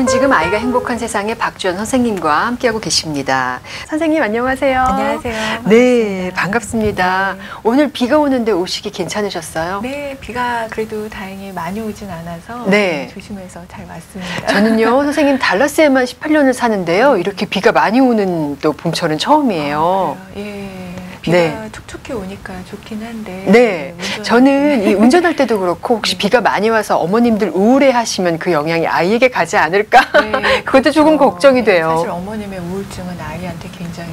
여러분은 지금 아이가 행복한 세상의 박주연 선생님과 함께하고 계십니다. 선생님 안녕하세요. 안녕하세요. 네, 반갑습니다. 네. 오늘 비가 오는데 오시기 괜찮으셨어요? 네, 비가 그래도 다행히 많이 오진 않아서 네. 조심해서 잘 왔습니다. 저는요, 선생님 달라스에만 18년을 사는데요. 이렇게 비가 많이 오는 또 봄철은 처음이에요. 예. 비가 네. 촉촉히 오니까 좋긴 한데. 네. 저는 이 운전할 때도 그렇고 혹시 비가 많이 와서 어머님들 우울해하시면 그 영향이 아이에게 가지 않을까? 네, 그것도 그렇죠. 조금 걱정이 돼요. 사실 어머님의 우울증은 아이한테 굉장히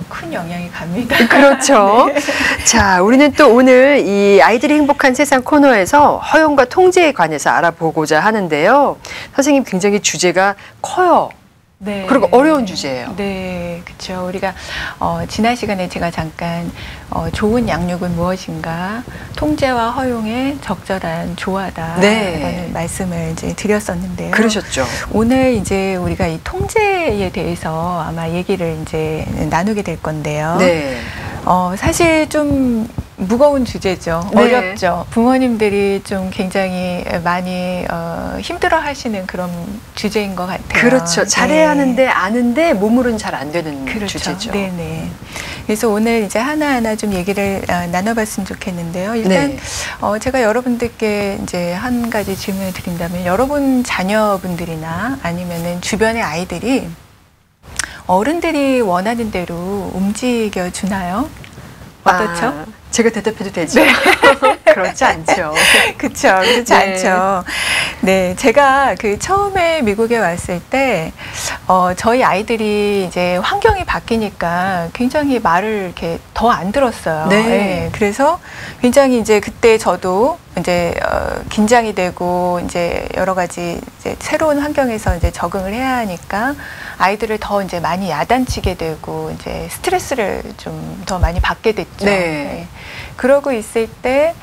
큰 영향이 갑니다. 그렇죠. 네. 자, 우리는 또 오늘 이 아이들이 행복한 세상 코너에서 허용과 통제에 관해서 알아보고자 하는데요. 선생님 굉장히 주제가 커요. 네. 그리고 어려운 주제예요. 네, 그렇죠. 우리가 지난 시간에 제가 잠깐 좋은 양육은 무엇인가, 통제와 허용의 적절한 조화다라는 네. 말씀을 이제 드렸었는데요. 그러셨죠. 오늘 이제 우리가 이 통제에 대해서 아마 얘기를 이제 나누게 될 건데요. 네. 사실 좀 무거운 주제죠. 네. 어렵죠. 부모님들이 좀 굉장히 많이 힘들어 하시는 그런 주제인 것 같아요. 그렇죠. 잘해야 네. 하는데 아는데 몸으로는 잘 안 되는 그렇죠. 주제죠. 네네. 그래서 오늘 이제 하나하나 좀 얘기를 나눠봤으면 좋겠는데요. 일단 네. 제가 여러분들께 이제 한 가지 질문을 드린다면, 여러분 자녀분들이나 아니면은 주변의 아이들이 어른들이 원하는 대로 움직여 주나요? 어떻죠? 아, 제가 대답해도 되죠? 네. 그렇지 않죠. 그렇죠. 그렇지 네. 않죠. 네, 제가 그 처음에 미국에 왔을 때 저희 아이들이 이제 환경이 바뀌니까 굉장히 말을 이렇게 더 안 들었어요. 네. 네. 그래서 굉장히 이제 그때 저도 이제 긴장이 되고 이제 여러 가지 이제 새로운 환경에서 이제 적응을 해야 하니까 아이들을 더 이제 많이 야단치게 되고 이제 스트레스를 좀 더 많이 받게 됐죠. 네. 네. 그러고 있을 때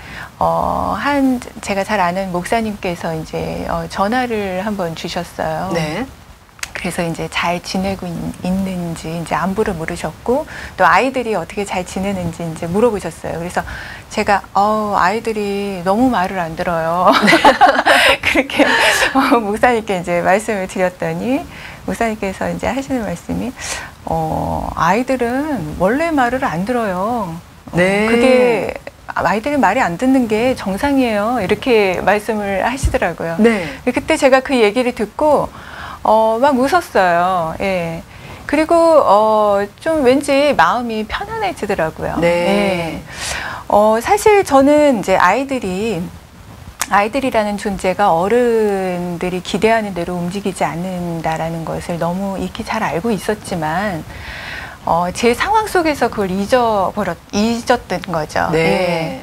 제가 잘 아는 목사님께서 이제 전화를 한번 주셨어요. 네. 그래서 이제 잘 지내고 있는지 이제 안부를 물으셨고, 또 아이들이 어떻게 잘 지내는지 이제 물어보셨어요. 그래서 제가 아이들이 너무 말을 안 들어요. 그렇게 목사님께 이제 말씀을 드렸더니 목사님께서 이제 하시는 말씀이 아이들은 원래 말을 안 들어요. 네. 그게 아이들이 말이 안 듣는 게 정상이에요. 이렇게 말씀을 하시더라고요. 네. 그때 제가 그 얘기를 듣고 막 웃었어요. 예. 그리고 좀 왠지 마음이 편안해지더라고요. 네. 예. 사실 저는 이제 아이들이라는 존재가 어른들이 기대하는 대로 움직이지 않는다라는 것을 너무 익히 잘 알고 있었지만 제 상황 속에서 그걸 잊었던 거죠. 네. 예.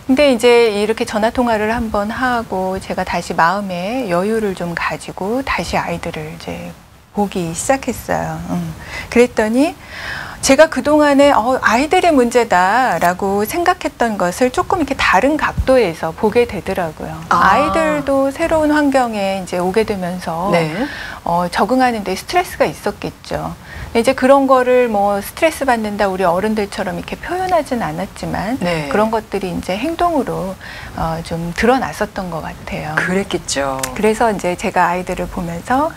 근데 이제 이렇게 전화 통화를 한번 하고 제가 다시 마음의 여유를 좀 가지고 다시 아이들을 이제 보기 시작했어요. 그랬더니 제가 그동안에 아이들의 문제다라고 생각했던 것을 조금 이렇게 다른 각도에서 보게 되더라고요. 아이들도 새로운 환경에 이제 오게 되면서 네. 적응하는 데 스트레스가 있었겠죠. 이제 그런 거를 뭐 스트레스 받는다 우리 어른들처럼 이렇게 표현하진 않았지만 네. 그런 것들이 이제 행동으로 좀 드러났었던 것 같아요. 그랬겠죠. 그래서 이제 제가 아이들을 보면서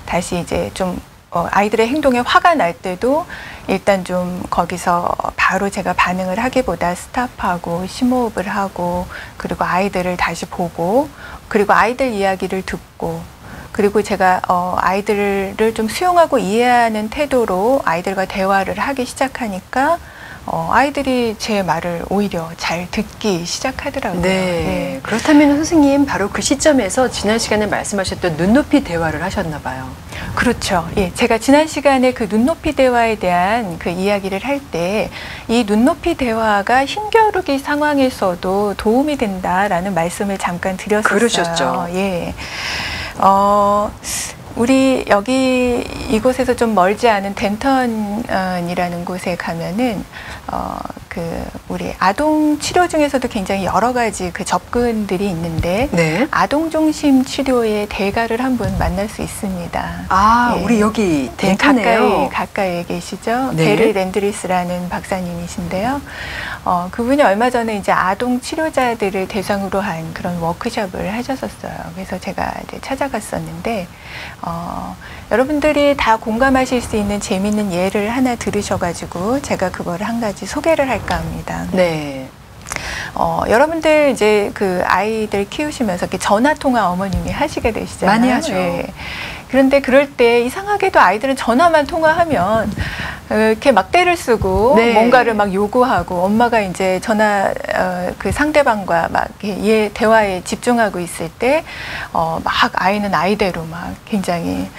다시 이제 좀 아이들의 행동에 화가 날 때도 일단 좀 거기서 바로 제가 반응을 하기보다 스탑하고 심호흡을 하고, 그리고 아이들을 다시 보고, 그리고 아이들 이야기를 듣고, 그리고 제가 아이들을 좀 수용하고 이해하는 태도로 아이들과 대화를 하기 시작하니까 아이들이 제 말을 오히려 잘 듣기 시작하더라고요. 네. 네. 그렇다면 선생님 바로 그 시점에서 지난 시간에 말씀하셨던 눈높이 대화를 하셨나 봐요. 그렇죠. 예, 제가 지난 시간에 그 눈높이 대화에 대한 그 이야기를 할 때 이 눈높이 대화가 힘겨루기 상황에서도 도움이 된다라는 말씀을 잠깐 드렸었어요. 그러셨죠. 예. 우리 여기 이곳에서 좀 멀지 않은 덴턴이라는 곳에 가면은 우리 아동 치료 중에서도 굉장히 여러 가지 그 접근들이 있는데 네. 아동 중심 치료의 대가를 한 분 만날 수 있습니다. 아, 예. 우리 여기 네, 덴턴에요. 가까이에 계시죠. 네. 게리 랜드리스라는 박사님이신데요. 그분이 얼마 전에 이제 아동 치료자들을 대상으로 한 그런 워크숍을 하셨었어요. 그래서 제가 이제 찾아갔었는데, 여러분들이 다 공감하실 수 있는 재미있는 예를 하나 들으셔가지고 제가 그거를 한 가지 소개를 할까 합니다. 네. 여러분들 이제 그 아이들 키우시면서 이렇게 전화 통화 어머님이 하시게 되시잖아요. 많이 하죠. 예. 그런데 그럴 때 이상하게도 아이들은 전화만 통화하면 이렇게 막 떼를 쓰고 네. 뭔가를 막 요구하고 엄마가 이제 전화 그 상대방과 막 대화에 집중하고 있을 때 막 아이는 아이대로 막 굉장히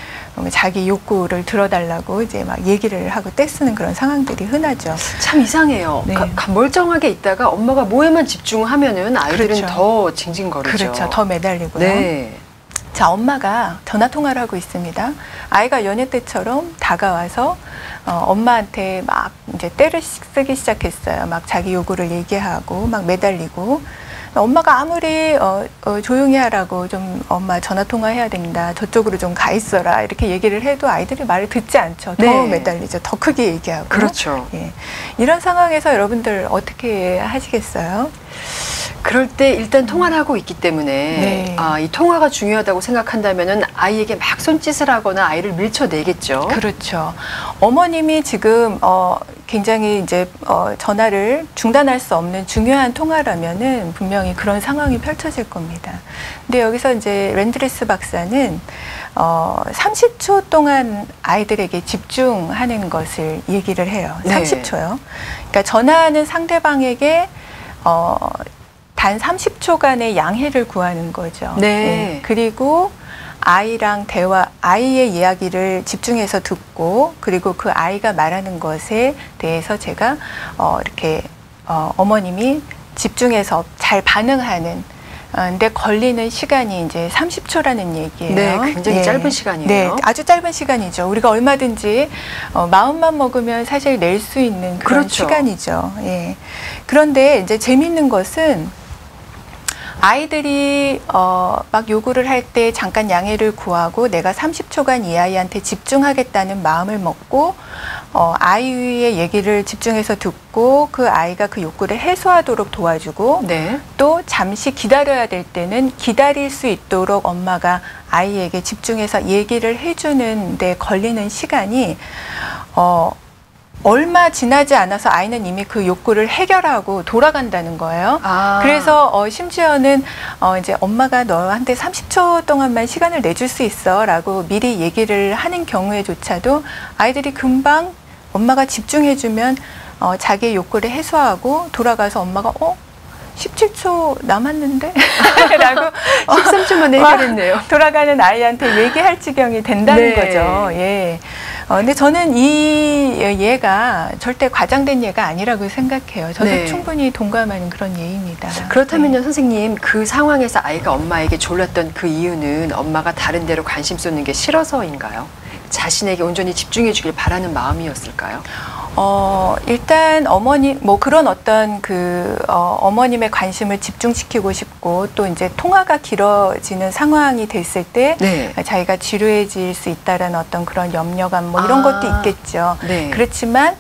자기 욕구를 들어달라고 이제 막 얘기를 하고 떼쓰는 그런 상황들이 흔하죠. 참 이상해요. 네. 멀쩡하게 있다가 엄마가 뭐에만 집중하면은 아이들은 그렇죠. 더 징징거리죠. 그렇죠. 더 매달리고요. 네. 자, 엄마가 전화 통화를 하고 있습니다. 아이가 여느 때처럼 다가와서 엄마한테 막 이제 떼를 쓰기 시작했어요. 막 자기 요구를 얘기하고 막 매달리고. 엄마가 아무리 조용히 하라고 좀 엄마 전화 통화해야 된다. 저쪽으로 좀 가 있어라. 이렇게 얘기를 해도 아이들이 말을 듣지 않죠. 더 네. 매달리죠. 더 크게 얘기하고. 그렇죠. 예. 이런 상황에서 여러분들 어떻게 하시겠어요? 그럴 때 일단 통화를 하고 있기 때문에 네. 이 통화가 중요하다고 생각한다면은 아이에게 막 손짓을 하거나 아이를 밀쳐내겠죠. 그렇죠. 어머님이 지금 굉장히 이제 전화를 중단할 수 없는 중요한 통화라면은 분명히 그런 상황이 펼쳐질 겁니다. 근데 여기서 이제 랜드리스 박사는 30초 동안 아이들에게 집중하는 것을 얘기를 해요. 네. 30초요. 그러니까 전화하는 상대방에게 단 30초간의 양해를 구하는 거죠. 네. 그리고 아이랑 아이의 이야기를 집중해서 듣고, 그리고 그 아이가 말하는 것에 대해서 제가 이렇게 어머님이 집중해서 잘 반응하는 근데 걸리는 시간이 이제 30초라는 얘기예요. 네, 굉장히 짧은 시간이에요. 네, 아주 짧은 시간이죠. 우리가 얼마든지 마음만 먹으면 사실 낼 수 있는 그런 그렇죠. 시간이죠. 예. 그런데 이제 재미있는 것은 아이들이 막 요구를 할 때 잠깐 양해를 구하고 내가 30초간 이 아이한테 집중하겠다는 마음을 먹고 아이의 얘기를 집중해서 듣고 그 아이가 그 욕구를 해소하도록 도와주고 네. 또 잠시 기다려야 될 때는 기다릴 수 있도록 엄마가 아이에게 집중해서 얘기를 해주는 데 걸리는 시간이 얼마 지나지 않아서 아이는 이미 그 욕구를 해결하고 돌아간다는 거예요. 그래서 심지어는 이제 엄마가 너한테 30초 동안만 시간을 내줄 수 있어 라고 미리 얘기를 하는 경우에조차도 아이들이 금방 엄마가 집중해주면 자기의 욕구를 해소하고 돌아가서 엄마가 17초 남았는데? 라고 13초만 해결했네요. 돌아가는 아이한테 얘기할 지경이 된다는 네. 거죠. 예. 근데 저는 이 예가 절대 과장된 예가 아니라고 생각해요. 저도 네. 충분히 동감하는 그런 예입니다. 그렇다면요, 네. 선생님, 그 상황에서 아이가 엄마에게 졸랐던 그 이유는 엄마가 다른 데로 관심 쏟는 게 싫어서인가요? 자신에게 온전히 집중해 주길 바라는 마음이었을까요? 일단 그런 어떤 어머님의 관심을 집중시키고 싶고 또 이제 통화가 길어지는 상황이 됐을 때 네. 자기가 지루해질 수 있다라는 어떤 그런 염려감 이런 것도 있겠죠. 네. 그렇지만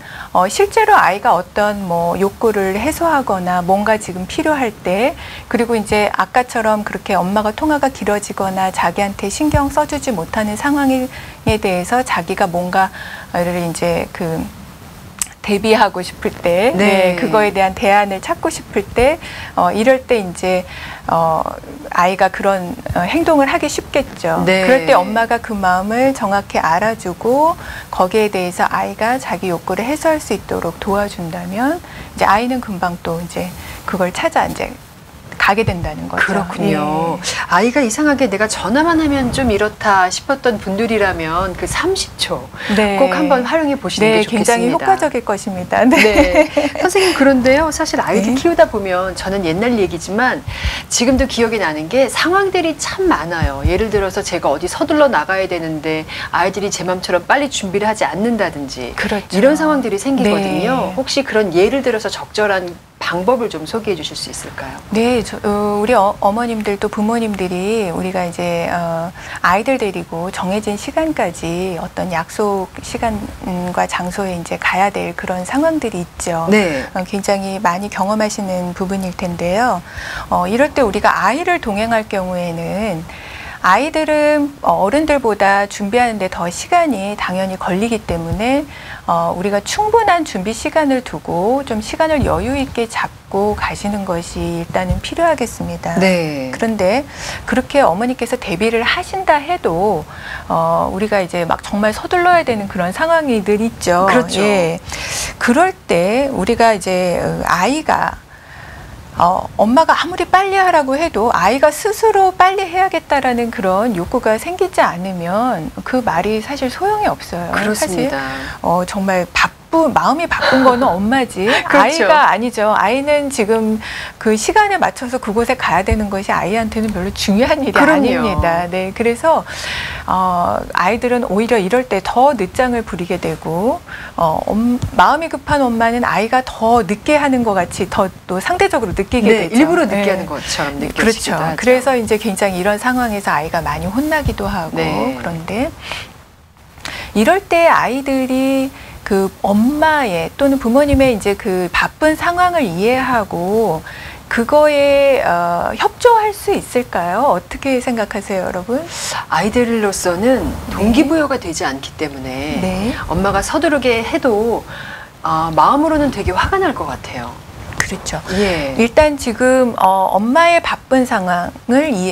실제로 아이가 어떤 욕구를 해소하거나 뭔가 지금 필요할 때 그리고 이제 아까처럼 그렇게 엄마가 통화가 길어지거나 자기한테 신경 써주지 못하는 상황에 대해서 자기가 뭔가를 이제 대비하고 싶을 때, 네. 그거에 대한 대안을 찾고 싶을 때, 이럴 때 이제, 아이가 그런 행동을 하기 쉽겠죠. 네. 그럴 때 엄마가 그 마음을 정확히 알아주고, 거기에 대해서 아이가 자기 욕구를 해소할 수 있도록 도와준다면, 이제 아이는 금방 또 이제 그걸 찾아 이제 가게 된다는 거죠. 그렇군요. 예. 아이가 이상하게 내가 전화만 하면 좀 이렇다 싶었던 분들이라면 그 30초 네. 꼭 한번 활용해 보시는 게 좋겠습니다. 굉장히 효과적일 것입니다. 네. 선생님, 그런데요, 사실 아이들 네. 키우다 보면 저는 옛날 얘기지만 지금도 기억이 나는 게 상황들이 참 많아요. 예를 들어서 제가 어디 서둘러 나가야 되는데 아이들이 제 맘처럼 빨리 준비를 하지 않는다든지 그렇죠. 이런 상황들이 생기거든요. 네. 혹시 그런 예를 들어서 적절한 방법을 좀 소개해 주실 수 있을까요? 네, 우리 어머님들 또 부모님들이 우리가 이제 아이들 데리고 정해진 시간까지 어떤 약속 시간과 장소에 이제 가야 될 그런 상황들이 있죠. 네. 굉장히 많이 경험하시는 부분일 텐데요. 이럴 때 우리가 아이를 동행할 경우에는 아이들은 어른들보다 준비하는데 더 시간이 당연히 걸리기 때문에 우리가 충분한 준비 시간을 두고 좀 시간을 여유 있게 잡고 가시는 것이 일단은 필요하겠습니다. 네. 그런데 그렇게 어머니께서 대비를 하신다 해도 우리가 이제 막 정말 서둘러야 되는 그런 상황이 늘 있죠. 그렇죠. 예. 그럴 때 우리가 이제 아이가 엄마가 아무리 빨리 하라고 해도 아이가 스스로 빨리 해야겠다라는 그런 욕구가 생기지 않으면 그 말이 사실 소용이 없어요. 그렇습니다. 사실 정말 마음이 바쁜 거는 엄마지 그렇죠. 아이가 아니죠. 아이는 지금 그 시간에 맞춰서 그곳에 가야 되는 것이 아이한테는 별로 중요한 일이 그럼요. 아닙니다. 네, 그래서 아이들은 오히려 이럴 때 더 늦장을 부리게 되고 마음이 급한 엄마는 아이가 더 늦게 하는 것 같이 더 또 상대적으로 느끼게 되죠. 일부러 늦게 하는 것처럼 느껴지기도 그렇죠. 하죠. 그래서 이제 굉장히 이런 상황에서 아이가 많이 혼나기도 하고 그런데 이럴 때 아이들이 그 엄마의 또는 부모님의 이제 그 바쁜 상황을 이해하고 그거에 협조할 수 있을까요? 어떻게 생각하세요, 여러분? 아이들로서는 동기부여가 되지 않기 때문에 엄마가 서두르게 해도 마음으로는 되게 화가 날 것 같아요. 그렇죠. 예. 일단 지금 엄마의 바쁜 상황을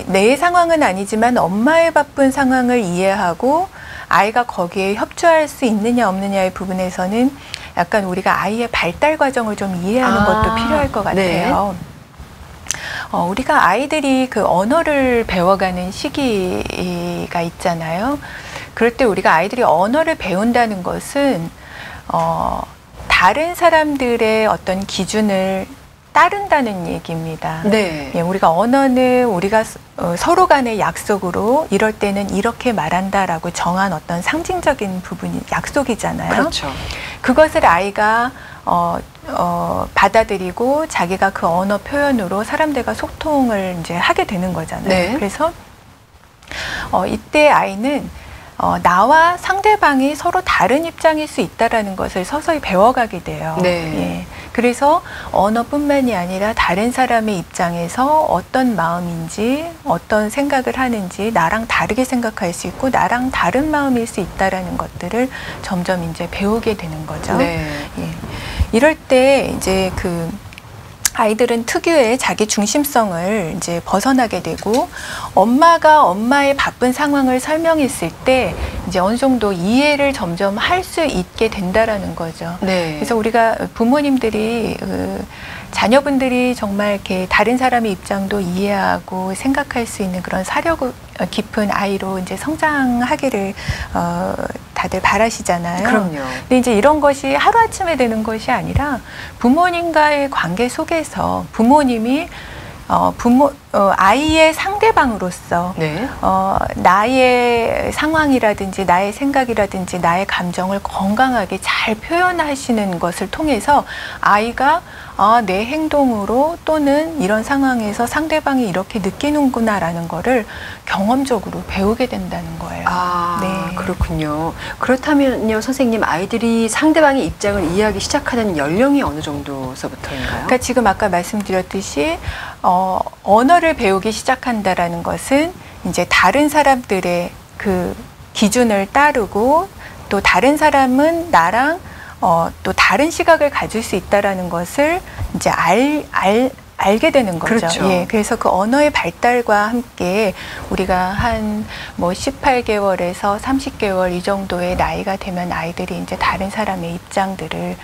내 상황은 아니지만 엄마의 바쁜 상황을 이해하고 아이가 거기에 협조할 수 있느냐 없느냐의 부분에서는 약간 우리가 아이의 발달 과정을 좀 이해하는 것도 필요할 것 같아요. 우리가 아이들이 그 언어를 배워가는 시기가 있잖아요. 그럴 때 우리가 아이들이 언어를 배운다는 것은 다른 사람들의 어떤 기준을 따른다는 얘기입니다. 네. 예, 우리가 언어는 우리가 서로 간의 약속으로 이럴 때는 이렇게 말한다라고 정한 어떤 상징적인 부분이 약속이잖아요. 그렇죠. 그것을 아이가 받아들이고 자기가 그 언어 표현으로 사람들과 소통을 이제 하게 되는 거잖아요. 네. 그래서 이때 아이는 나와 상대방이 서로 다른 입장일 수 있다라는 것을 서서히 배워가게 돼요. 네. 예. 그래서 언어뿐만이 아니라 다른 사람의 입장에서 어떤 마음인지 어떤 생각을 하는지 나랑 다르게 생각할 수 있고 나랑 다른 마음일 수 있다라는 것들을 점점 이제 배우게 되는 거죠. 네. 예. 이럴 때 이제 그 아이들은 특유의 자기 중심성을 이제 벗어나게 되고 엄마가 엄마의 바쁜 상황을 설명했을 때 이제 어느 정도 이해를 점점 할 수 있게 된다라는 거죠. 네. 그래서 우리가 부모님들이 자녀분들이 정말 이렇게 다른 사람의 입장도 이해하고 생각할 수 있는 그런 사려 깊은 아이로 이제 성장하기를 다들 바라시잖아요. 그럼요. 근데 이제 이런 것이 하루아침에 되는 것이 아니라 부모님과의 관계 속에서 부모님이 아이의 상대방으로서 네. 나의 상황이라든지 나의 생각이라든지 나의 감정을 건강하게 잘 표현하시는 것을 통해서 아이가 내 행동으로 또는 이런 상황에서 상대방이 이렇게 느끼는구나라는 거를 경험적으로 배우게 된다는 거예요. 네. 그렇군요. 그렇다면요, 선생님, 아이들이 상대방의 입장을 이해하기 시작하는 연령이 어느 정도서부터인가요? 그러니까 지금 아까 말씀드렸듯이 언어를 배우기 시작한다라는 것은 이제 다른 사람들의 그 기준을 따르고 또 다른 사람은 나랑 또 다른 시각을 가질 수 있다라는 것을 이제 알게 되는 거죠. 그렇죠. 예, 그래서 그 언어의 발달과 함께 우리가 한 뭐 18개월에서 30개월 이 정도의 나이가 되면 아이들이 이제 다른 사람의 입장들을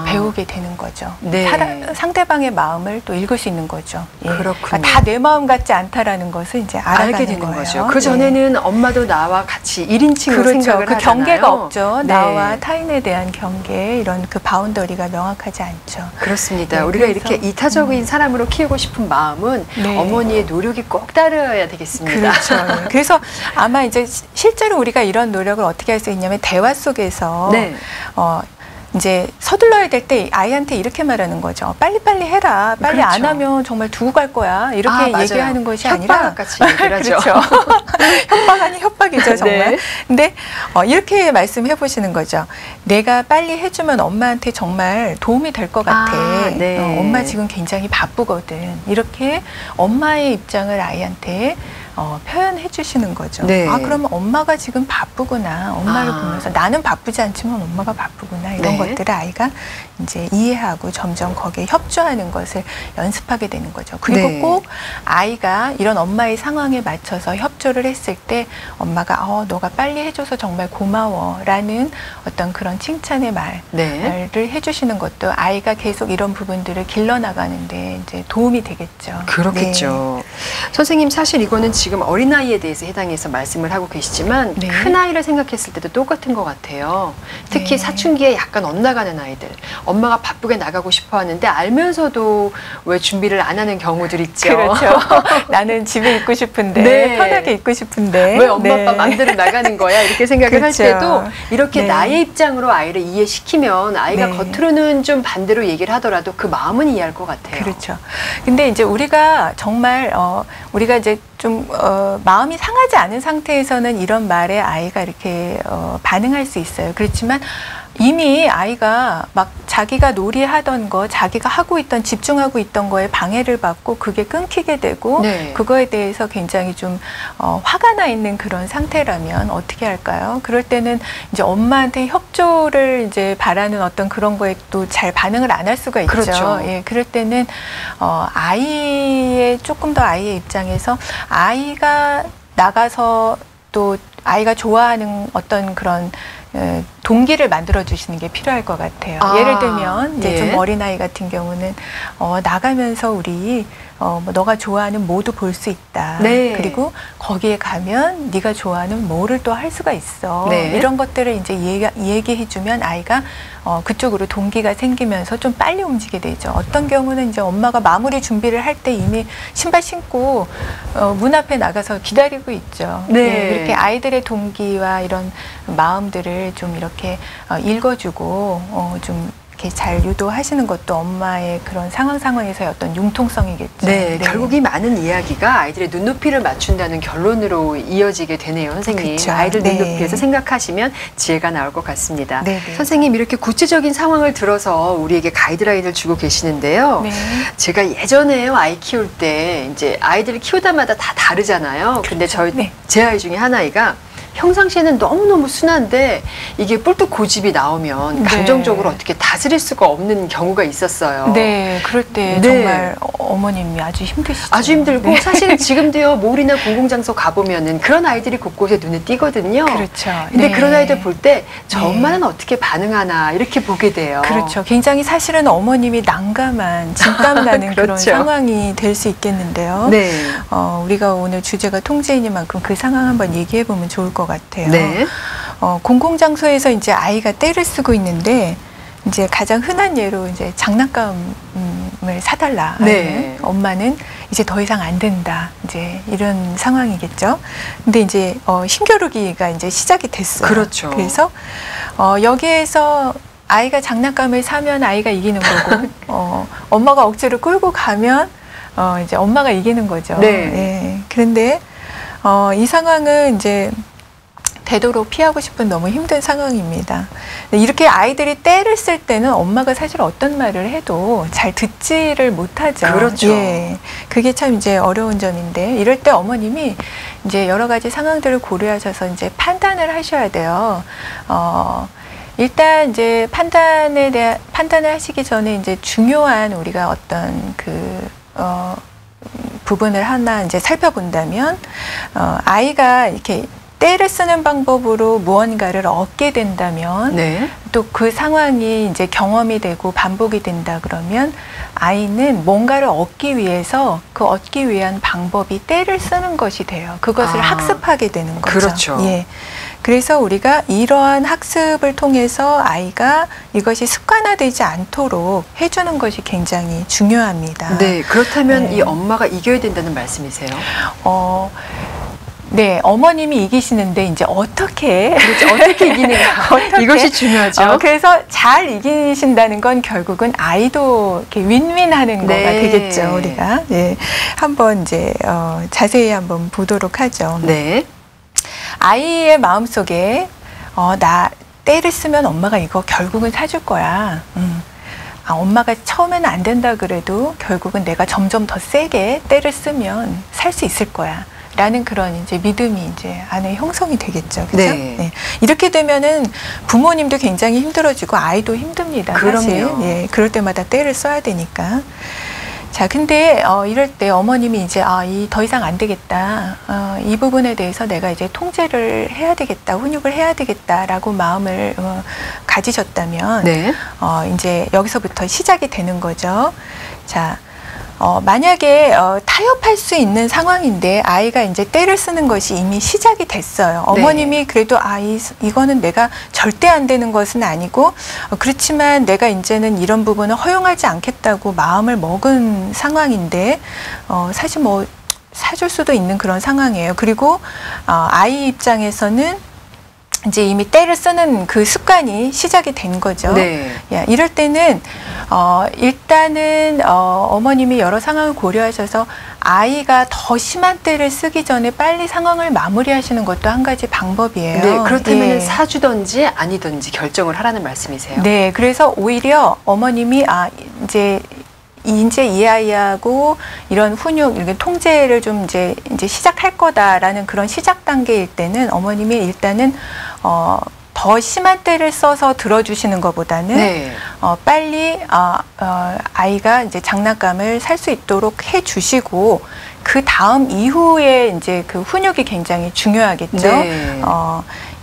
배우게 되는 거죠. 네. 상대방의 마음을 또 읽을 수 있는 거죠. 예. 그렇군요. 다 내 마음 같지 않다라는 것을 이제 알게 되는 거예요. 거죠. 그 전에는 엄마도 나와 같이 1인칭으로 그렇죠. 생각을 그 하잖아요. 경계가 없죠. 네. 나와 타인에 대한 경계 이런 그 바운더리가 명확하지 않죠. 그렇습니다. 네, 우리가 그래서, 이렇게 이타적인 사람으로 키우고 싶은 마음은 어머니의 노력이 꼭 따라야 되겠습니다. 그렇죠. 그래서 아마 이제 실제로 우리가 이런 노력을 어떻게 할 수 있냐면 대화 속에서 이제 서둘러야 될 때 아이한테 이렇게 말하는 거죠. 빨리빨리 해라. 빨리 그렇죠. 안 하면 정말 두고 갈 거야. 이렇게 맞아요. 얘기하는 것이 아니라 협박같이 얘기를 하죠. 그렇죠. 협박 아닌 협박이죠, 정말. 네. 근데 이렇게 말씀해 보시는 거죠. 내가 빨리 해주면 엄마한테 정말 도움이 될 것 같아. 네. 엄마 지금 굉장히 바쁘거든. 이렇게 엄마의 입장을 아이한테 표현해 주시는 거죠. 네. 그러면 엄마가 지금 바쁘구나. 엄마를 보면서 나는 바쁘지 않지만 엄마가 바쁘구나. 이런 네. 것들을 아이가 이제 이해하고 점점 거기에 협조하는 것을 연습하게 되는 거죠. 그리고 네. 꼭 아이가 이런 엄마의 상황에 맞춰서 협조를 했을 때 엄마가 너가 빨리 해줘서 정말 고마워라는 어떤 그런 칭찬의 네. 말을 해주시는 것도 아이가 계속 이런 부분들을 길러나가는데 이제 도움이 되겠죠. 그렇겠죠. 선생님, 사실 이거는 지금 어린아이에 대해서 해당해서 말씀을 하고 계시지만 네. 큰아이를 생각했을 때도 똑같은 것 같아요. 특히 네. 사춘기에 약간 엇나가는 아이들. 엄마가 바쁘게 나가고 싶어 하는데 알면서도 왜 준비를 안 하는 경우들 있죠. 그렇죠. 나는 집에 있고 싶은데 네. 편하게 있고 싶은데 왜 엄마 아빠 맘대로 나가는 거야 이렇게 생각을 그렇죠. 할 때도 이렇게 네. 나의 입장으로 아이를 이해시키면 아이가 네. 겉으로는 좀 반대로 얘기를 하더라도 그 마음은 이해할 것 같아요. 그렇죠. 근데 이제 우리가 정말 우리가 이제 좀 마음이 상하지 않은 상태에서는 이런 말에 아이가 이렇게 반응할 수 있어요. 그렇지만 이미 아이가 막 자기가 놀이하던 거, 자기가 하고 있던, 집중하고 있던 거에 방해를 받고 그게 끊기게 되고 네. 그거에 대해서 굉장히 좀 화가 나 있는 그런 상태라면 어떻게 할까요? 그럴 때는 이제 엄마한테 협조를 이제 바라는 어떤 그런 거에 또 잘 반응을 안 할 수가 있죠. 그렇죠. 예, 그럴 때는 아이의 조금 더 아이의 입장에서 아이가 나가서 또 아이가 좋아하는 어떤 그런 동기를 만들어 주시는 게 필요할 것 같아요. 예를 들면 이제 예. 좀 어린아이 같은 경우는 나가면서 우리 뭐 너가 좋아하는 뭐도 볼 수 있다. 네. 그리고 거기에 가면 네가 좋아하는 뭐를 또 할 수가 있어. 네. 이런 것들을 이제 얘기해 주면 아이가 그쪽으로 동기가 생기면서 좀 빨리 움직이게 되죠. 어떤 경우는 이제 엄마가 마무리 준비를 할 때 이미 신발 신고 문 앞에 나가서 기다리고 있죠. 네. 예, 이렇게 아이들의 동기와 이런 마음들을 좀 이렇게 읽어주고 좀 이렇게 잘 유도하시는 것도 엄마의 그런 상황에서의 어떤 융통성이겠죠. 네, 결국 이 많은 이야기가 아이들의 눈높이를 맞춘다는 결론으로 이어지게 되네요, 선생님. 그쵸. 아이들 네. 눈높이에서 생각하시면 지혜가 나올 것 같습니다. 네, 네. 선생님, 이렇게 구체적인 상황을 들어서 우리에게 가이드라인을 주고 계시는데요. 네. 제가 예전에 아이 키울 때 이제 아이들을 키우다마다 다 다르잖아요. 근데 네. 제 아이 중에 한 아이가 평상시에는 너무너무 순한데 이게 뿔뚝 고집이 나오면 네. 감정적으로 어떻게 다스릴 수가 없는 경우가 있었어요. 네, 그럴 때 네. 정말 어머님이 아주 힘드시죠. 아주 힘들고 네. 사실은 지금도요 몰이나 공공장소 가보면은 그런 아이들이 곳곳에 눈에 띄거든요. 그렇죠. 근데 네. 그런 아이들 볼 때 저 네. 엄마는 어떻게 반응하나 이렇게 보게 돼요. 그렇죠. 굉장히 사실은 어머님이 난감한 진땀 나는 그런 그렇죠. 상황이 될 수 있겠는데요. 네. 우리가 오늘 주제가 통제이니만큼 그 상황 한번 얘기해 보면 좋을 것 같아요. 네. 공공장소에서 이제 아이가 떼를 쓰고 있는데 이제 가장 흔한 예로 이제 장난감을 사달라. 네. 엄마는 이제 더 이상 안 된다. 이제 이런 상황이겠죠. 근데 이제 힘겨루기가 이제 시작이 됐어요. 그렇죠. 그래서 여기에서 아이가 장난감을 사면 아이가 이기는 거고, 엄마가 억지로 끌고 가면 이제 엄마가 이기는 거죠. 네. 예. 그런데 이 상황은 이제 되도록 피하고 싶은 너무 힘든 상황입니다. 이렇게 아이들이 떼를 쓸 때는 엄마가 사실 어떤 말을 해도 잘 듣지를 못하죠. 그렇죠. 예. 그게 참 이제 어려운 점인데 이럴 때 어머님이 이제 여러 가지 상황들을 고려하셔서 이제 판단을 하셔야 돼요. 일단 이제 판단을 하시기 전에 이제 중요한 우리가 어떤 부분을 하나 이제 살펴본다면 아이가 이렇게 떼를 쓰는 방법으로 무언가를 얻게 된다면 네. 또 그 상황이 이제 경험이 되고 반복이 된다 그러면 아이는 뭔가를 얻기 위해서 그 얻기 위한 방법이 떼를 쓰는 것이 돼요. 그것을 학습하게 되는 거죠. 그렇죠. 예. 그래서 우리가 이러한 학습을 통해서 아이가 이것이 습관화되지 않도록 해주는 것이 굉장히 중요합니다. 네. 그렇다면 네. 이 엄마가 이겨야 된다는 말씀이세요? 네, 어머님이 이기시는데 이제 어떻게 그렇죠. 어떻게 이기는가 이것이 중요하죠. 그래서 잘 이기신다는 건 결국은 아이도 이렇게 윈윈하는 네. 거가 되겠죠. 우리가 네, 한번 이제 자세히 한번 보도록 하죠. 네. 아이의 마음 속에 나 때를 쓰면 엄마가 이거 결국은 사줄 거야. 엄마가 처음에는 안 된다 그래도 결국은 내가 점점 더 세게 때를 쓰면 살 수 있을 거야. 라는 그런 이제 믿음이 이제 안에 형성이 되겠죠. 그죠? 네. 네. 이렇게 되면은 부모님도 굉장히 힘들어지고 아이도 힘듭니다. 사실. 그럼요. 예, 그럴 때마다 때를 써야 되니까. 자, 근데 이럴 때 어머님이 이제 더 이상 안 되겠다. 이 부분에 대해서 내가 이제 통제를 해야 되겠다, 훈육을 해야 되겠다라고 마음을 가지셨다면, 네. 이제 여기서부터 시작이 되는 거죠. 자. 만약에 타협할 수 있는 상황인데 아이가 이제 때를 쓰는 것이 이미 시작이 됐어요. 어머님이 네. 그래도 이거는 내가 절대 안 되는 것은 아니고 그렇지만 내가 이제는 이런 부분을 허용하지 않겠다고 마음을 먹은 상황인데 사실 뭐 사줄 수도 있는 그런 상황이에요. 그리고 아이 입장에서는 이제 이미 때를 쓰는 그 습관이 시작이 된 거죠. 네. 이럴 때는 일단은 어머님이 여러 상황을 고려하셔서 아이가 더 심한 때를 쓰기 전에 빨리 상황을 마무리하시는 것도 한 가지 방법이에요. 네. 그렇다면 예. 사주든지 아니든지 결정을 하라는 말씀이세요. 네, 그래서 오히려 어머님이 이제 이 아이하고 이런 훈육, 이렇게 통제를 좀 이제 시작할 거다라는 그런 시작 단계일 때는 어머님이 일단은 더 심한 때를 써서 들어주시는 것보다는 네. 빨리 아이가 이제 장난감을 살 수 있도록 해주시고 그 다음 이후에 이제 그 훈육이 굉장히 중요하겠죠. 네.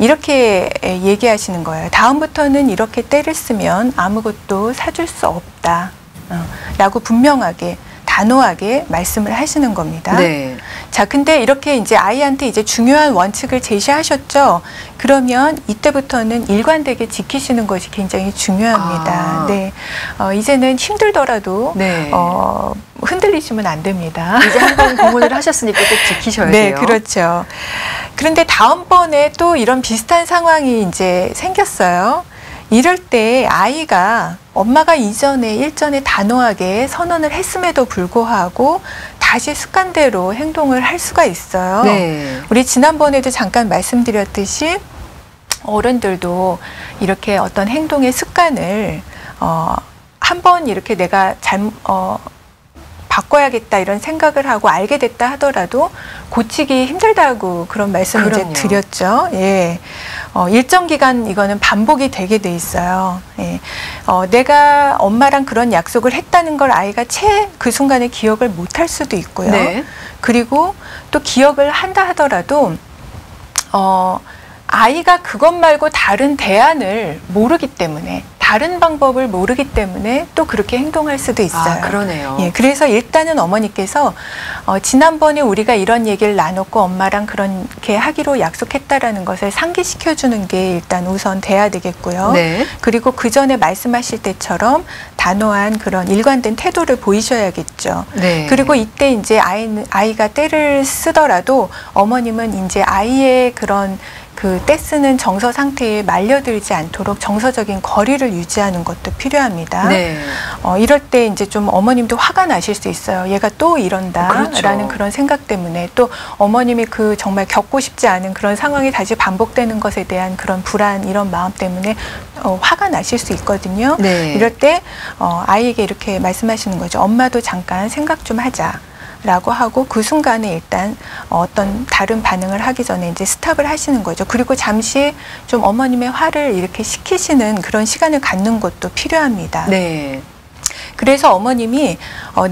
이렇게 얘기하시는 거예요. 다음부터는 이렇게 때를 쓰면 아무것도 사줄 수 없다. 라고 분명하게 단호하게 말씀을 하시는 겁니다. 네. 자, 근데 이렇게 이제 아이한테 이제 중요한 원칙을 제시하셨죠. 그러면 이때부터는 일관되게 지키시는 것이 굉장히 중요합니다. 네. 이제는 힘들더라도 네. 흔들리시면 안 됩니다. 이제 한번 공헌을 하셨으니까 꼭 지키셔야 네, 돼요. 그렇죠. 그런데 다음번에 또 이런 비슷한 상황이 이제 생겼어요. 이럴 때 아이가 엄마가 일전에 단호하게 선언을 했음에도 불구하고 다시 습관대로 행동을 할 수가 있어요. 네. 우리 지난번에도 잠깐 말씀드렸듯이 어른들도 이렇게 어떤 행동의 습관을 한번 이렇게 내가 바꿔야겠다 이런 생각을 하고 알게 됐다 하더라도 고치기 힘들다고 그런 말씀을 이제 드렸죠. 예. 일정 기간 이거는 반복이 되게 돼 있어요. 예. 내가 엄마랑 그런 약속을 했다는 걸 아이가 채 그 순간에 기억을 못 할 수도 있고요. 네. 그리고 또 기억을 한다 하더라도 아이가 그것 말고 다른 대안을 모르기 때문에 다른 방법을 모르기 때문에 또 그렇게 행동할 수도 있어요. 그러네요. 예, 그래서 일단은 어머니께서 지난번에 우리가 이런 얘기를 나눴고 엄마랑 그렇게 하기로 약속했다라는 것을 상기시켜 주는 게 일단 우선 돼야 되겠고요. 네. 그리고 그 전에 말씀하실 때처럼 단호한 그런 일관된 태도를 보이셔야겠죠. 네. 그리고 이때 이제 아이가 때를 쓰더라도 어머님은 이제 아이의 그런 그 때 쓰는 정서 상태에 말려들지 않도록 정서적인 거리를 유지하는 것도 필요합니다. 네. 이럴 때 이제 좀 어머님도 화가 나실 수 있어요. 얘가 또 이런다라는 그렇죠. 그런 생각 때문에 또 어머님이 그 정말 겪고 싶지 않은 그런 상황이 다시 반복되는 것에 대한 그런 불안 이런 마음 때문에 화가 나실 수 있거든요. 네. 이럴 때 아이에게 이렇게 말씀하시는 거죠. 엄마도 잠깐 생각 좀 하자. 라고 하고 그 순간에 일단 어떤 다른 반응을 하기 전에 이제 스탑을 하시는 거죠. 그리고 잠시 좀 어머님의 화를 이렇게 식히시는 그런 시간을 갖는 것도 필요합니다. 네. 그래서 어머님이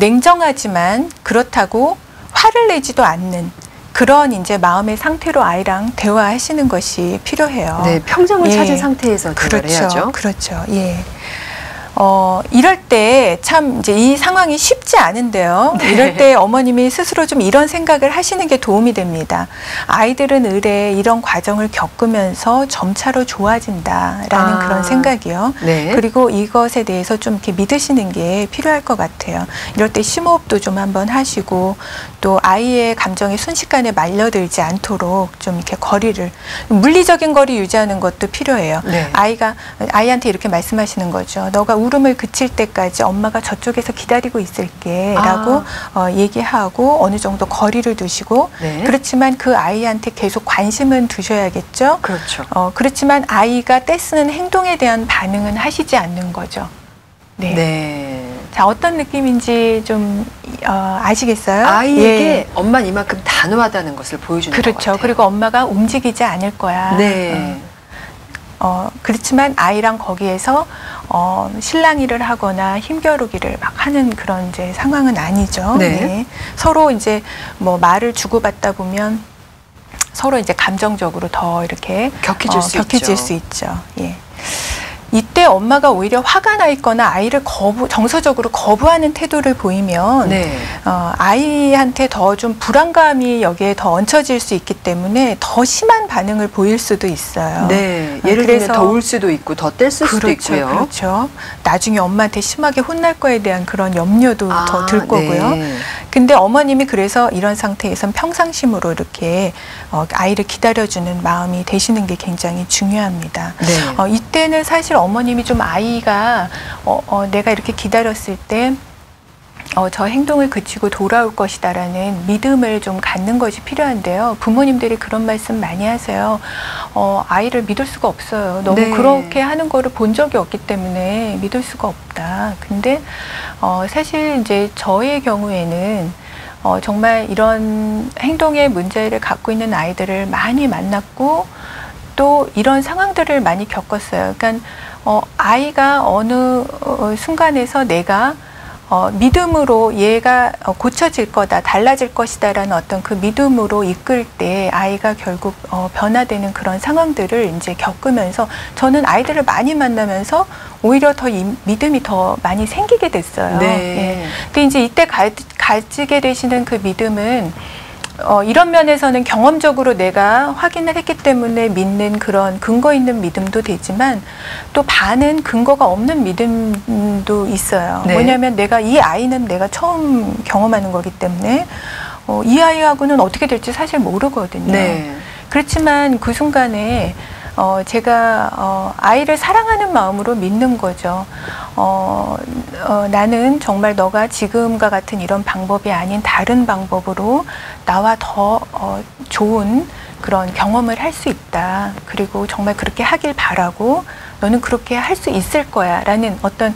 냉정하지만 그렇다고 화를 내지도 않는 그런 이제 마음의 상태로 아이랑 대화하시는 것이 필요해요. 네, 평정을 예. 찾은 상태에서 대화를 해야죠. 그렇죠. 예. 이럴 때 참 이제 이 상황이 쉽지 않은데요. 네. 이럴 때 어머님이 스스로 좀 이런 생각을 하시는 게 도움이 됩니다. 아이들은 의례 이런 과정을 겪으면서 점차로 좋아진다라는 그런 생각이요. 네. 그리고 이것에 대해서 좀 이렇게 믿으시는 게 필요할 것 같아요. 이럴 때 심호흡도 좀 한번 하시고 또 아이의 감정에 순식간에 말려들지 않도록 좀 이렇게 거리를 물리적인 거리 유지하는 것도 필요해요. 네. 아이한테 이렇게 말씀하시는 거죠. 너가 울음을 그칠 때까지 엄마가 저쪽에서 기다리고 있을게 라고 얘기하고 어느 정도 거리를 두시고 네. 그렇지만 그 아이한테 계속 관심은 두셔야겠죠. 그렇죠. 그렇지만 아이가 떼쓰는 행동에 대한 반응은 하시지 않는 거죠. 네. 네. 자, 어떤 느낌인지 좀 아시겠어요? 아이에게 예. 엄마는 이만큼 단호하다는 것을 보여주는 것 그렇죠. 같아요. 그리고 엄마가 움직이지 않을 거야. 네. 그렇지만 아이랑 거기에서 실랑이를 하거나 힘겨루기를 막 하는 그런 이제 상황은 아니죠. 네. 네. 서로 이제 뭐 말을 주고받다 보면 서로 이제 감정적으로 더 이렇게 격해질 수 있죠. 예. 이때 엄마가 오히려 화가 나 있거나 아이를 정서적으로 거부하는 태도를 보이면 네. 아이한테 더 좀 불안감이 여기에 더 얹혀질 수 있기 때문에 더 심한 반응을 보일 수도 있어요. 네. 예를 들면 더 울 수도 있고 더 뗄 수도 있고요. 그렇죠. 나중에 엄마한테 심하게 혼날 거에 대한 그런 염려도 더 들 거고요. 네. 근데 어머님이 그래서 이런 상태에선 평상심으로 이렇게 아이를 기다려주는 마음이 되시는 게 굉장히 중요합니다. 네. 이때는 사실 어머님이 좀 아이가 내가 이렇게 기다렸을 때 저 행동을 그치고 돌아올 것이다라는 믿음을 좀 갖는 것이 필요한데요. 부모님들이 그런 말씀 많이 하세요. 아이를 믿을 수가 없어요. 너무 네. 그렇게 하는 거를 본 적이 없기 때문에 믿을 수가 없다. 근데 사실 이제 저의 경우에는 정말 이런 행동의 문제를 갖고 있는 아이들을 많이 만났고 또 이런 상황들을 많이 겪었어요. 그러니까 아이가 어느 순간에서 내가 믿음으로 얘가 고쳐질 거다, 달라질 것이다라는 어떤 그 믿음으로 이끌 때 아이가 결국 변화되는 그런 상황들을 이제 겪으면서 저는 아이들을 많이 만나면서 오히려 더 믿음이 더 많이 생기게 됐어요. 네. 예. 근데 이제 이때 가지게 되시는 그 믿음은 이런 면에서는 경험적으로 내가 확인을 했기 때문에 믿는 그런 근거 있는 믿음도 되지만 또 반은 근거가 없는 믿음도 있어요. 네. 뭐냐면 이 아이는 내가 처음 경험하는 거기 때문에 이 아이하고는 어떻게 될지 사실 모르거든요. 네. 그렇지만 그 순간에 제가 아이를 사랑하는 마음으로 믿는 거죠. 나는 정말 너가 지금과 같은 이런 방법이 아닌 다른 방법으로 나와 더 좋은 그런 경험을 할 수 있다. 그리고 정말 그렇게 하길 바라고 너는 그렇게 할 수 있을 거야 라는 어떤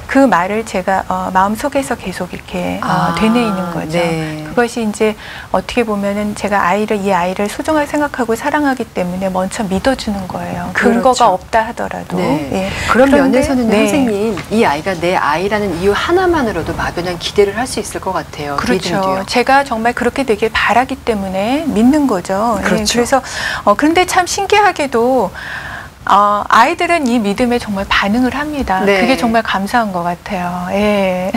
그 말을 제가 마음속에서 계속 이렇게 되뇌이는 거죠. 네. 그것이 이제 어떻게 보면은 제가 이 아이를 소중하게 생각하고 사랑하기 때문에 먼저 믿어주는 거예요. 그렇죠. 근거가 없다 하더라도. 네. 예. 그런 그런데, 면에서는 네. 선생님, 이 아이가 내 아이라는 이유 하나만으로도 막연한 기대를 할 수 있을 것 같아요. 그렇죠. 믿음도요. 제가 정말 그렇게 되길 바라기 때문에 믿는 거죠. 그렇죠. 예. 그래서 그런데 참 신기하게도 아이들은 이 믿음에 정말 반응을 합니다. 네. 그게 정말 감사한 것 같아요. 예.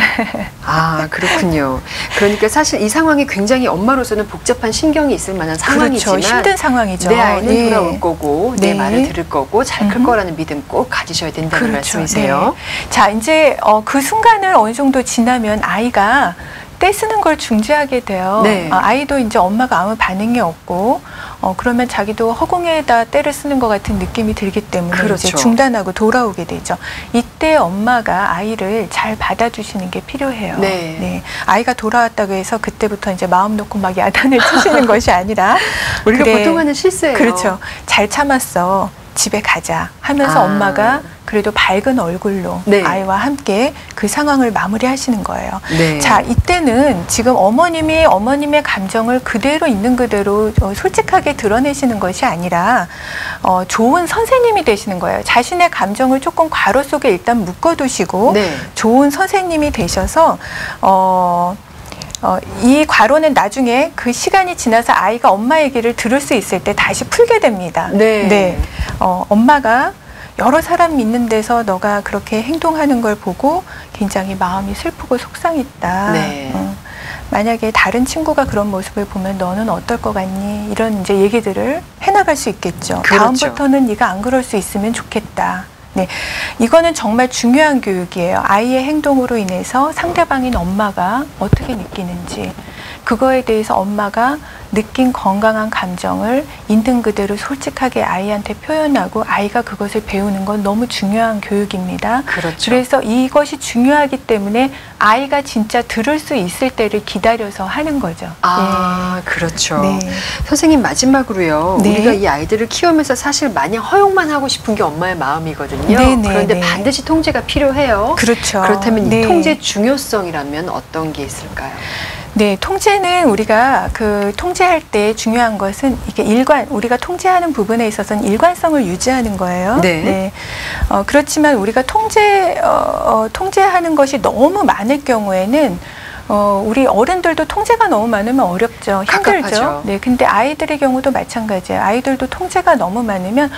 그렇군요. 그러니까 사실 이 상황이 굉장히 엄마로서는 복잡한 신경이 있을 만한 상황이지만 그렇죠. 힘든 상황이죠. 내 아이는 예. 돌아올 거고 내 네. 말을 들을 거고 잘 클 거라는 믿음 꼭 가지셔야 된다는 말씀이세요. 네. 자, 이제 그 순간을 어느 정도 지나면 아이가 떼쓰는 걸 중지하게 돼요. 네. 아이도 이제 엄마가 아무 반응이 없고 그러면 자기도 허공에다 때를 쓰는 것 같은 느낌이 들기 때문에 그렇죠. 이제 중단하고 돌아오게 되죠. 이때 엄마가 아이를 잘 받아주시는 게 필요해요. 네. 네. 아이가 돌아왔다고 해서 그때부터 이제 마음 놓고 막 야단을 치시는 것이 아니라 우리가 보통 하는 실수예요. 그렇죠. 잘 참았어. 집에 가자 하면서 엄마가 그래도 밝은 얼굴로 네. 아이와 함께 그 상황을 마무리하시는 거예요. 네. 자, 이때는 지금 어머님의 감정을 그대로 있는 그대로 솔직하게 드러내시는 것이 아니라 좋은 선생님이 되시는 거예요. 자신의 감정을 조금 괄호 속에 일단 묶어두시고 네. 좋은 선생님이 되셔서 이 괄호는 나중에 그 시간이 지나서 아이가 엄마 얘기를 들을 수 있을 때 다시 풀게 됩니다. 네. 엄마가 여러 사람 있는 데서 너가 그렇게 행동하는 걸 보고 굉장히 마음이 슬프고 속상했다. 네. 만약에 다른 친구가 그런 모습을 보면 너는 어떨 것 같니? 이런 이제 얘기들을 해나갈 수 있겠죠. 그렇죠. 다음부터는 네가 안 그럴 수 있으면 좋겠다. 네, 이거는 정말 중요한 교육이에요. 아이의 행동으로 인해서 상대방인 엄마가 어떻게 느끼는지, 그거에 대해서 엄마가 느낀 건강한 감정을 있는 그대로 솔직하게 아이한테 표현하고 아이가 그것을 배우는 건 너무 중요한 교육입니다. 그렇죠. 그래서 이것이 중요하기 때문에 아이가 진짜 들을 수 있을 때를 기다려서 하는 거죠. 아, 그렇죠. 네. 선생님 마지막으로요. 네. 우리가 이 아이들을 키우면서 사실 마냥 허용만 하고 싶은 게 엄마의 마음이거든요. 네, 네, 그런데 네. 반드시 통제가 필요해요. 그렇죠. 그렇다면 네. 이 통제 중요성이라면 어떤 게 있을까요? 네, 통제는 우리가 그 통제할 때 중요한 것은 이게 우리가 통제하는 부분에 있어서는 일관성을 유지하는 거예요. 네. 그렇지만 우리가 통제하는 것이 너무 많을 경우에는 우리 어른들도 통제가 너무 많으면 어렵죠. 힘들죠. 갑갑하죠. 네, 근데 아이들의 경우도 마찬가지예요. 아이들도 통제가 너무 많으면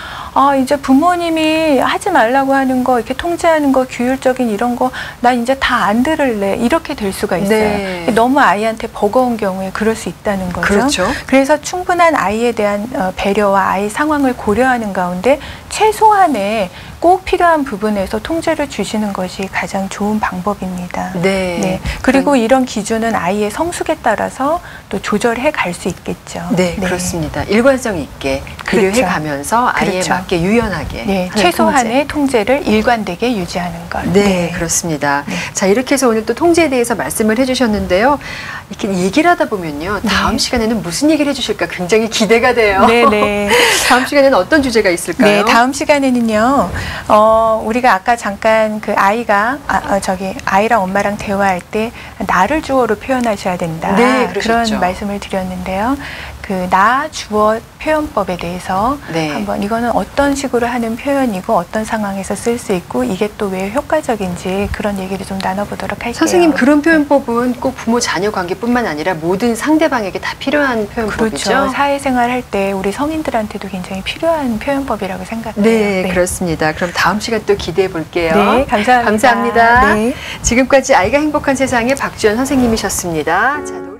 이제 부모님이 하지 말라고 하는 거, 이렇게 통제하는 거, 규율적인 이런 거, 나 이제 다 안 들을래. 이렇게 될 수가 있어요. 네. 너무 아이한테 버거운 경우에 그럴 수 있다는 거죠. 그렇죠. 그래서 충분한 아이에 대한 배려와 아이 상황을 고려하는 가운데 최소한의 꼭 필요한 부분에서 통제를 주시는 것이 가장 좋은 방법입니다. 네. 그리고 이런 기준은 아이의 성숙에 따라서 또 조절해 갈 수 있겠죠. 네, 그렇습니다. 일관성 있게 비교해 그렇죠. 가면서 아이에 그렇죠. 맞게 유연하게 네, 하는 최소한의 통제를 일관되게 유지하는 것. 네, 그렇습니다. 네. 자, 이렇게 해서 오늘 또 통제에 대해서 말씀을 해주셨는데요. 이렇게 얘기를 하다 보면요. 다음 시간에는 무슨 얘기를 해주실까 굉장히 기대가 돼요. 네. 다음 시간에는 어떤 주제가 있을까요? 네, 다음 시간에는요. 우리가 아까 잠깐 그 아이가 아이랑 엄마랑 대화할 때 나를 주어로 표현하셔야 된다. 네, 그러셨죠. 그런 말씀을 드렸는데요. 그 나 주어 표현법에 대해서 네. 한번 이거는 어떤 식으로 하는 표현이고 어떤 상황에서 쓸 수 있고 이게 또 왜 효과적인지 그런 얘기를 좀 나눠보도록 할게요. 선생님, 그런 표현법은 꼭 부모 자녀 관계뿐만 아니라 모든 상대방에게 다 필요한 표현법이죠? 그렇죠. 사회생활 할 때 우리 성인들한테도 굉장히 필요한 표현법이라고 생각해요. 네, 그렇습니다. 그럼 다음 시간 또 기대해 볼게요. 네, 감사합니다. 감사합니다. 네. 지금까지 아이가 행복한 세상의 박지연 선생님이셨습니다. 자,